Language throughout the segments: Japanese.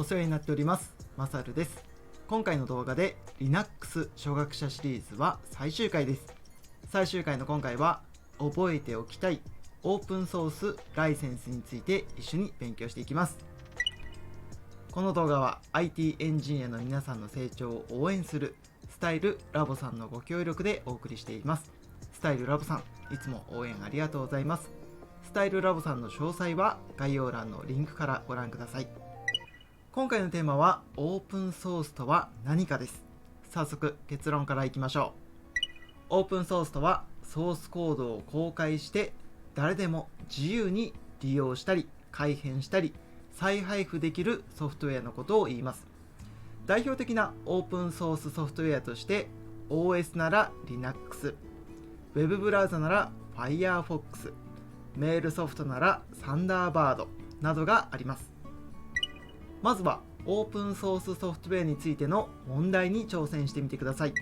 お世話になっております。マサルです。今回の動画で Linux 初学者シリーズは最終回です。最終回の今回は覚えておきたいオープンソースライセンスについて一緒に勉強していきます。この動画は IT エンジニアの皆さんの成長を応援するスタイルラボさんのご協力でお送りしています。スタイルラボさん、いつも応援ありがとうございます。スタイルラボさんの詳細は概要欄のリンクからご覧ください。今回のテーマはオープンソースとは何かです。早速結論からいきましょう。オープンソースとはソースコードを公開して誰でも自由に利用したり改変したり再配布できるソフトウェアのことを言います。代表的なオープンソースソフトウェアとして OS なら Linux、ウェブブラウザなら Firefox、メールソフトなら Thunderbird などがあります。まずはオープンソースソフトウェアについての問題に挑戦してみてください。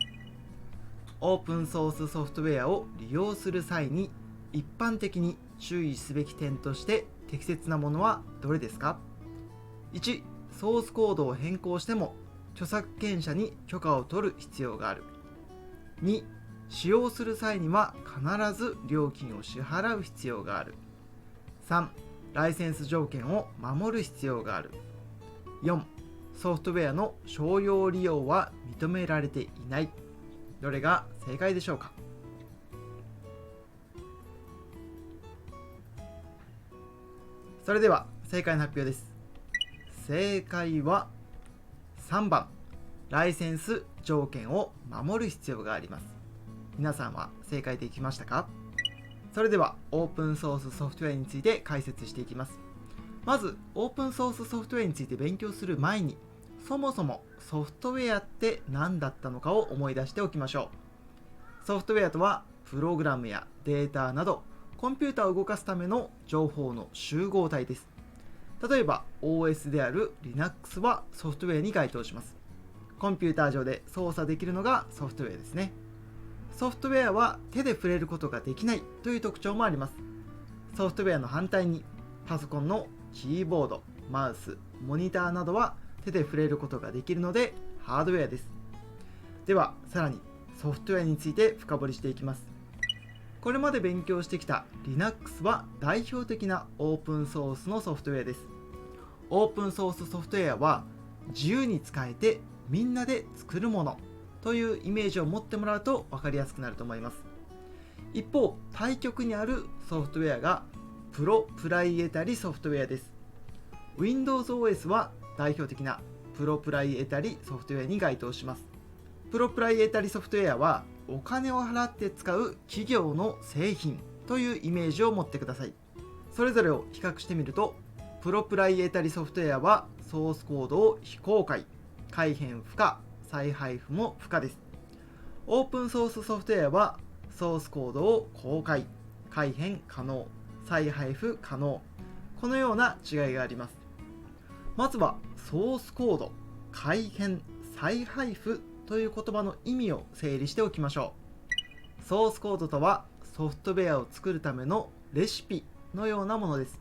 オープンソースソフトウェアを利用する際に一般的に注意すべき点として適切なものはどれですか？ 1. ソースコードを変更しても著作権者に許可を取る必要がある。 2. 使用する際には必ず料金を支払う必要がある。 3. ライセンス条件を守る必要がある。 4. ソフトウェアの商用利用は認められていない。どれが正解でしょうか？それでは正解の発表です。正解は3番、ライセンス条件を守る必要があります。皆さんは正解できましたか？それではオープンソースソフトウェアについて解説していきます。まずオープンソースソフトウェアについて勉強する前に、そもそもソフトウェアって何だったのかを思い出しておきましょう。ソフトウェアとはプログラムやデータなどコンピューターを動かすための情報の集合体です。例えば OS である Linux はソフトウェアに該当します。コンピューター上で操作できるのがソフトウェアですね。ソフトウェアは手で触れることができないという特徴もあります。ソフトウェアの反対にパソコンのキーボード、マウス、モニターなどは手で触れることができるのでハードウェアです。ではさらにソフトウェアについて深掘りしていきます。これまで勉強してきた Linux は代表的なオープンソースのソフトウェアです。オープンソースソフトウェアは自由に使えてみんなで作るものというイメージを持ってもらうと分かりやすくなると思います。一方、対極にあるソフトウェアがプロプライエタリソフトウェアです。Windows OS は代表的なプロプライエタリソフトウェアに該当します。プロプライエタリソフトウェアはお金を払って使う企業の製品というイメージを持ってください。それぞれを比較してみると、プロプライエタリソフトウェアはソースコードを非公開、改変不可、再配布も不可です。オープンソースソフトウェアはソースコードを公開、改変可能、再配布可能、このような違いがあります。まずはソースコード、改変、再配布という言葉の意味を整理しておきましょう。ソースコードとはソフトウェアを作るためのレシピのようなものです。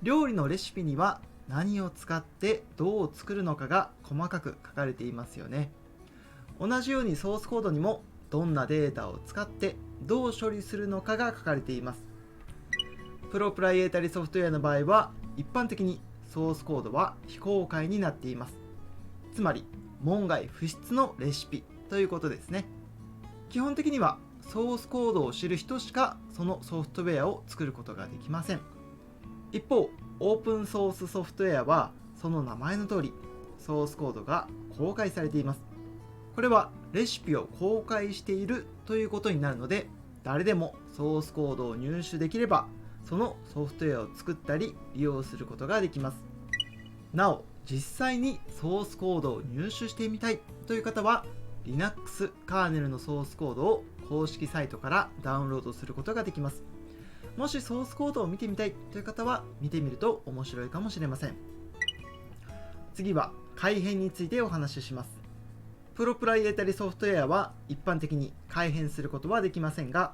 料理のレシピには何を使ってどう作るのかが細かく書かれていますよね。同じようにソースコードにもどんなデータを使ってどう処理するのかが書かれています。プロプライエタリソフトウェアの場合は一般的にソースコードは非公開になっています。つまり門外不出のレシピということですね。基本的にはソースコードを知る人しかそのソフトウェアを作ることができません。一方、オープンソースソフトウェアはその名前の通りソースコードが公開されています。これはレシピを公開しているということになるので、誰でもソースコードを入手できればそのソフトウェアを作ったり利用することができます。なお、実際にソースコードを入手してみたいという方は Linux カーネルのソースコードを公式サイトからダウンロードすることができます。もしソースコードを見てみたいという方は見てみると面白いかもしれません。次は改変についてお話しします。プロプライエタリソフトウェアは一般的に改変することはできませんが、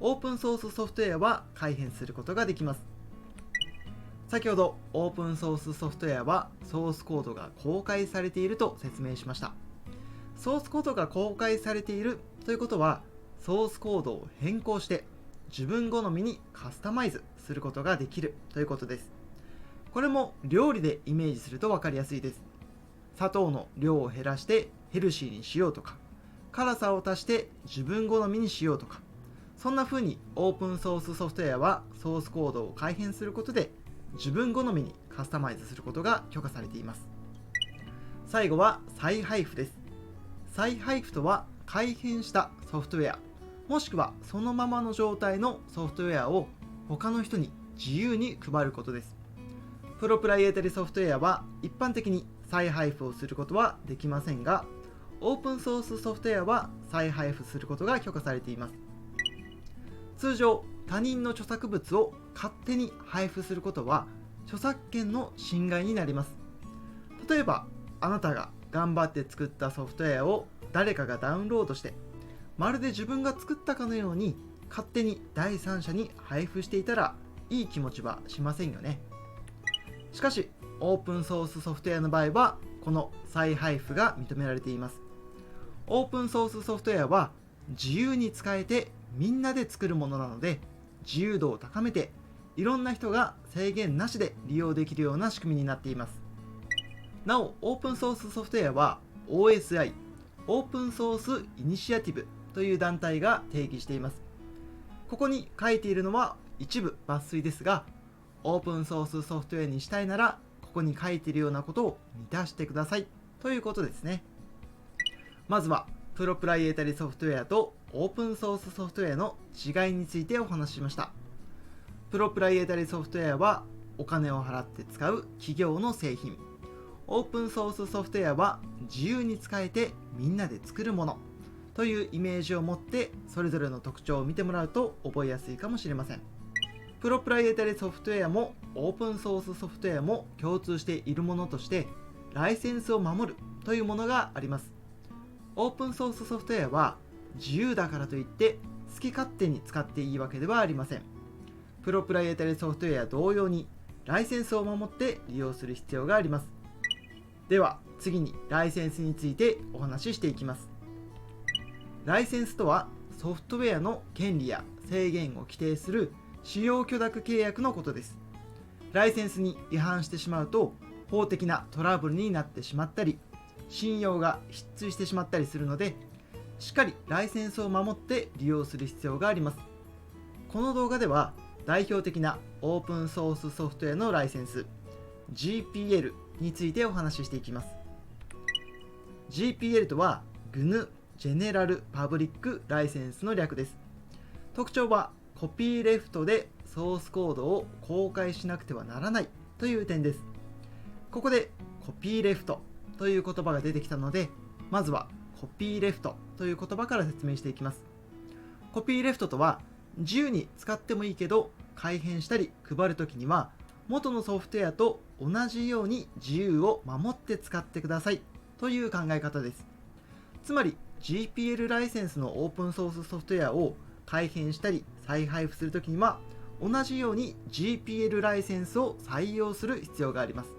オープンソースソフトウェアは改変することができます。先ほどオープンソースソフトウェアはソースコードが公開されていると説明しました。ソースコードが公開されているということは、ソースコードを変更して自分好みにカスタマイズすることができるということです。これも料理でイメージすると分かりやすいです。砂糖の量を減らしてヘルシーにしようとか、辛さを足して自分好みにしようとか、そんな風にオープンソースソフトウェアはソースコードを改変することで自分好みにカスタマイズすることが許可されています。最後は再配布です。再配布とは改変したソフトウェア、もしくはそのままの状態のソフトウェアを他の人に自由に配ることです。プロプライエータリソフトウェアは一般的に再配布をすることはできませんが、オープンソースソフトウェアは再配布することが許可されています。通常、他人の著作物を勝手に配布することは著作権の侵害になります。例えば、あなたが頑張って作ったソフトウェアを誰かがダウンロードして、まるで自分が作ったかのように勝手に第三者に配布していたらいい気持ちはしませんよね。しかし、オープンソースソフトウェアの場合はこの再配布が認められています。オープンソースソフトウェアは自由に使えてみんなで作るものなので、自由度を高めていろんな人が制限なしで利用できるような仕組みになっています。なお、オープンソースソフトウェアは OSI、オープンソースイニシアティブという団体が定義しています。ここに書いているのは一部抜粋ですが、オープンソースソフトウェアにしたいならここに書いているようなことを満たしてくださいということですね。まずはプロプライエータリソフトウェアとオープンソースソフトウェアの違いについてお話ししました。プロプライエータリソフトウェアはお金を払って使う企業の製品、オープンソースソフトウェアは自由に使えてみんなで作るものというイメージを持ってそれぞれの特徴を見てもらうと覚えやすいかもしれません。プロプライエータリソフトウェアもオープンソースソフトウェアも共通しているものとしてライセンスを守るというものがあります。オープンソースソフトウェアは自由だからといって好き勝手に使っていいわけではありません。プロプライエータリソフトウェア同様にライセンスを守って利用する必要があります。では次にライセンスについてお話ししていきます。ライセンスとはソフトウェアの権利や制限を規定する使用許諾契約のことです。ライセンスに違反してしまうと法的なトラブルになってしまったり、信用が失墜してしまったりするので、しっかりライセンスを守って利用する必要があります。この動画では代表的なオープンソースソフトウェアのライセンス GPL についてお話ししていきます。 GPL とは GNU General Public License の略です。特徴はコピーレフトでソースコードを公開しなくてはならないという点です。ここでコピーレフトという言葉が出てきたので、まずはコピーレフトという言葉から説明していきます。コピーレフトとは自由に使ってもいいけど改変したり配るときには元のソフトウェアと同じように自由を守って使ってくださいという考え方です。つまり GPL ライセンスのオープンソースソフトウェアを改変したり再配布するときには同じように GPL ライセンスを採用する必要があります。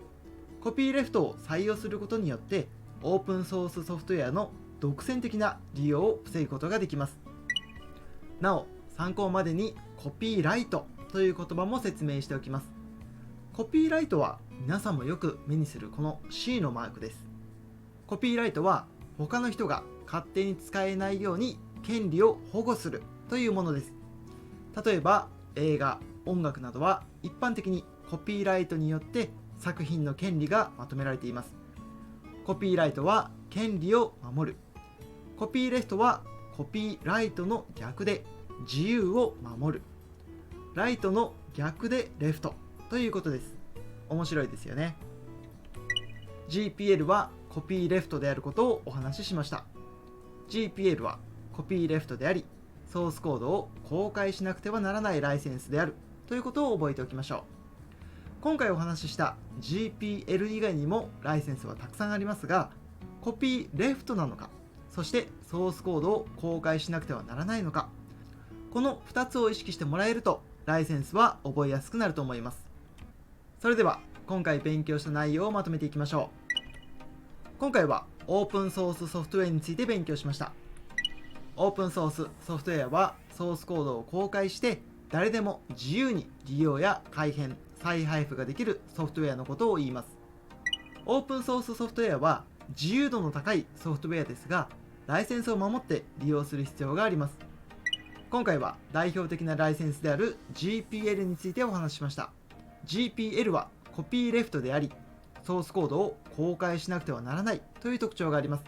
コピーレフトを採用することによってオープンソースソフトウェアの独占的な利用を防ぐことができます。なお、参考までにコピーライトという言葉も説明しておきます。コピーライトは皆さんもよく目にするこの C のマークです。コピーライトは他の人が勝手に使えないように権利を保護するというものです。例えば映画、音楽などは一般的にコピーライトによって作品の権利がまとめられています。コピーライトは権利を守る。コピーレフトはコピーライトの逆で自由を守る。ライトの逆でレフトということです。面白いですよね。GPL はコピーレフトであることをお話ししました。GPL はコピーレフトであり、ソースコードを公開しなくてはならないライセンスであるということを覚えておきましょう。今回お話しした GPL 以外にもライセンスはたくさんありますが、コピーレフトなのか、そしてソースコードを公開しなくてはならないのか、この2つを意識してもらえるとライセンスは覚えやすくなると思います。それでは今回勉強した内容をまとめていきましょう。今回はオープンソースソフトウェアについて勉強しました。オープンソースソフトウェアはソースコードを公開して誰でも自由に利用や改変、再配布ができるソフトウェアのことを言います。オープンソースソフトウェアは自由度の高いソフトウェアですが、ライセンスを守って利用する必要があります。今回は代表的なライセンスである GPL についてお話ししました。GPL はコピーレフトであり、ソースコードを公開しなくてはならないという特徴があります。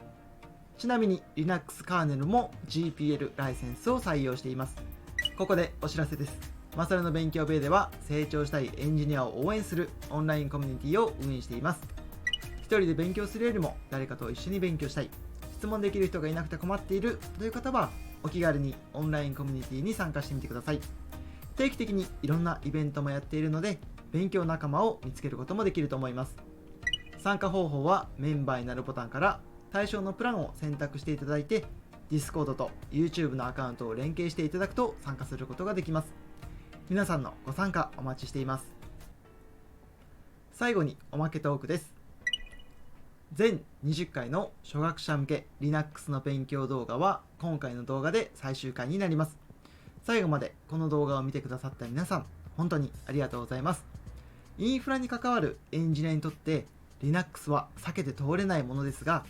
ちなみに Linux カーネルも GPL ライセンスを採用しています。ここでお知らせです。マサルの勉強部屋では成長したいエンジニアを応援するオンラインコミュニティを運営しています。一人で勉強するよりも誰かと一緒に勉強したい、質問できる人がいなくて困っているという方はお気軽にオンラインコミュニティに参加してみてください。定期的にいろんなイベントもやっているので勉強仲間を見つけることもできると思います。参加方法はメンバーになるボタンから対象のプランを選択していただいて Discord と YouTube のアカウントを連携していただくと参加することができます。皆さんのご参加お待ちしています。最後におまけトークです。全20回の初学者向け Linux の勉強動画は今回の動画で最終回になります。最後までこの動画を見てくださった皆さん、本当にありがとうございます。インフラに関わるエンジニアにとって Linux は避けて通れないものですが、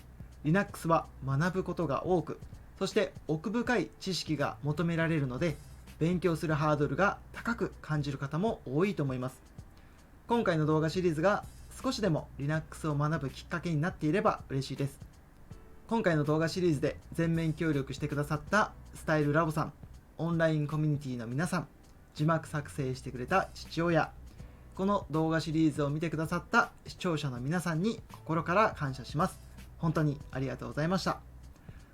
Linux は学ぶことが多く、そして奥深い知識が求められるので、勉強するハードルが高く感じる方も多いと思います。今回の動画シリーズが少しでも Linux を学ぶきっかけになっていれば嬉しいです。今回の動画シリーズで全面協力してくださったスタイルラボさん、オンラインコミュニティの皆さん、字幕作成してくれた父親、この動画シリーズを見てくださった視聴者の皆さんに心から感謝します。本当にありがとうございました。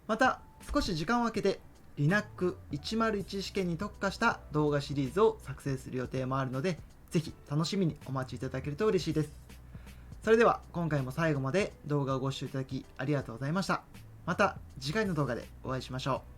また少し時間を空けて Linux 101試験に特化した動画シリーズを作成する予定もあるので、ぜひ楽しみにお待ちいただけると嬉しいです。それでは今回も最後まで動画をご視聴いただきありがとうございました。また次回の動画でお会いしましょう。